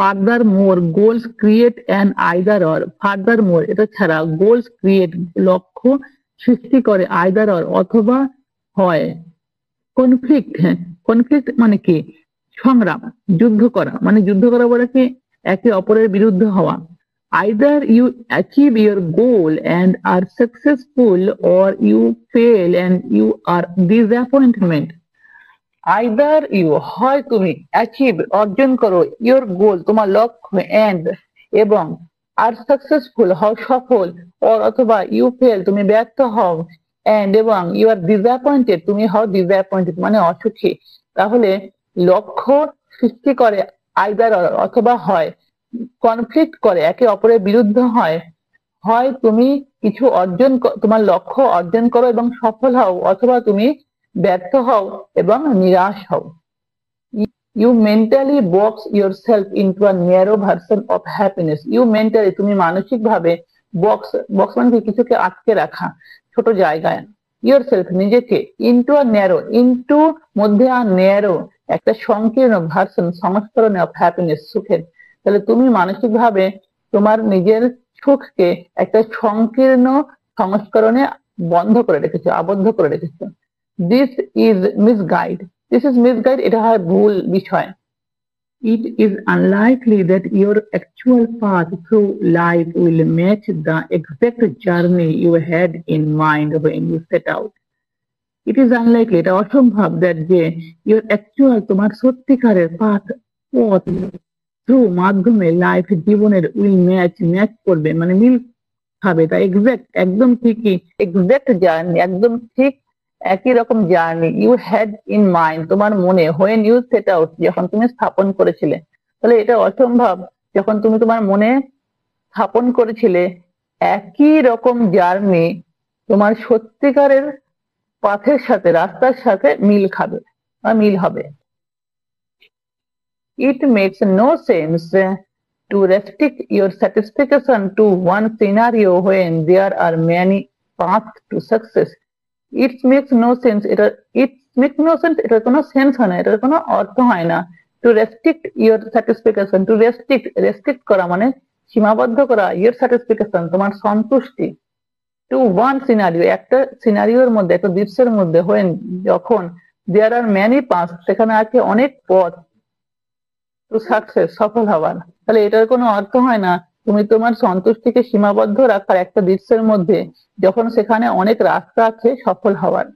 Further more goals create an either or. Further more এটা ছাড়া goals create লক্ষ্য সৃষ্টি করে, আইদার অর অথবা হয়। কনফ্লিক্ট, হ্যাঁ কনফ্লিক্ট মানে কি? সংগ্রাম, যুদ্ধ করা, মানে যুদ্ধ করা বলে কি একে অপরের বিরুদ্ধে হওয়া। Either you achieve your goal and are successful, or you fail and you are disappointment. Either you হয় তুমি অ্যাচিভ অর্জন করো, ইউর গোল তোমার লক্ষ্য, এন্ড এবং আর সাকসেসফুল হও সফল, অর অথবা ইউ ফেল তুমি ব্যর্থ হও, এন্ড এবং ইউ আর ডিসঅ্যাপয়েন্টেড তুমি হও ডিসঅ্যাপয়েন্টেড মানে অসুখী। তাহলে লক্ষ্য সৃষ্টি করে আইদার অথবা হয়, কনফ্লিক্ট করে একে অপরের বিরুদ্ধে হয়, হয় তুমি কিছু অর্জন তোমার লক্ষ্য অর্জন করো এবং সফল হও, অথবা তুমি ব্যর্থ হও এবং নিরাশ হও। You mentally box yourself into a narrow version of happiness. You mentally তুমি মানসিক ভাবে বক্স, বক্স মানে কিছুকে আটকে রাখা ছোট জায়গায়, ইউর সেলফ নিজেকে, ইন্টু আ ন্যারো, ইন্টু মধ্যে আর ন্যারো একটা সংকীর্ণ ভার্সন সংস্করণে অফ হ্যাপিনেস সুখের। তাহলে তুমি মানসিক ভাবে তোমার নিজের সুখকে একটা সংকীর্ণ সংস্করণে বন্ধ করে রেখেছো, আবদ্ধ করে রেখেছো। This is misguide, this is misguide এটা হয় ভুল বিষয়। It is unlikely that your actual path through life will match the exact journey you had in mind when you set out. It is unlikely, এটা অসম্ভব that যে your actual তোমার সত্যিকারের path পথ through মাধ্যমে লাইফ জীবনের will match করবে মানে মিল খাবে, তা এক্সাক্ট একদম ঠিকই, এক্সাক্ট জার্নি একদম ঠিক একই রকম journey you had in mind তোমার মনে, হোয়েন ইউ সেট আউট যখন তুমি স্থাপন করেছিলে। তাহলে এটা অসম্ভব, যখন তুমি তোমার মনে স্থাপন করেছিলে একই রকম জার্নি তোমার সত্যিকারের পাথের সাথে, রাস্তার সাথে মিল খাবে বা মিল হবে। It makes no sense to restrict your satisfaction to one scenario when there are many paths to success. It makes no sense, এটার কোনো সেন্স হয় না, এটার কোনো অর্থ হয় না। To restrict your satisfaction, to restrict করা মানে সীমাবদ্ধ করা, your satisfaction তোমার সন্তুষ্টি, to one scenario একটা সিনারিওর মধ্যে, একটা দৃশ্যের মধ্যে, when যখন there are many paths সেখানে আছে অনেক পথ, to success সফল হওয়ার। তাহলে এটার কোনো অর্থ হয় না তুমি তোমার সন্তুষ্টিকে সীমাবদ্ধ রাখার একটা দৃশ্যের মধ্যে যখন সেখানে অনেক রাস্তা আছে সফল হওয়ার।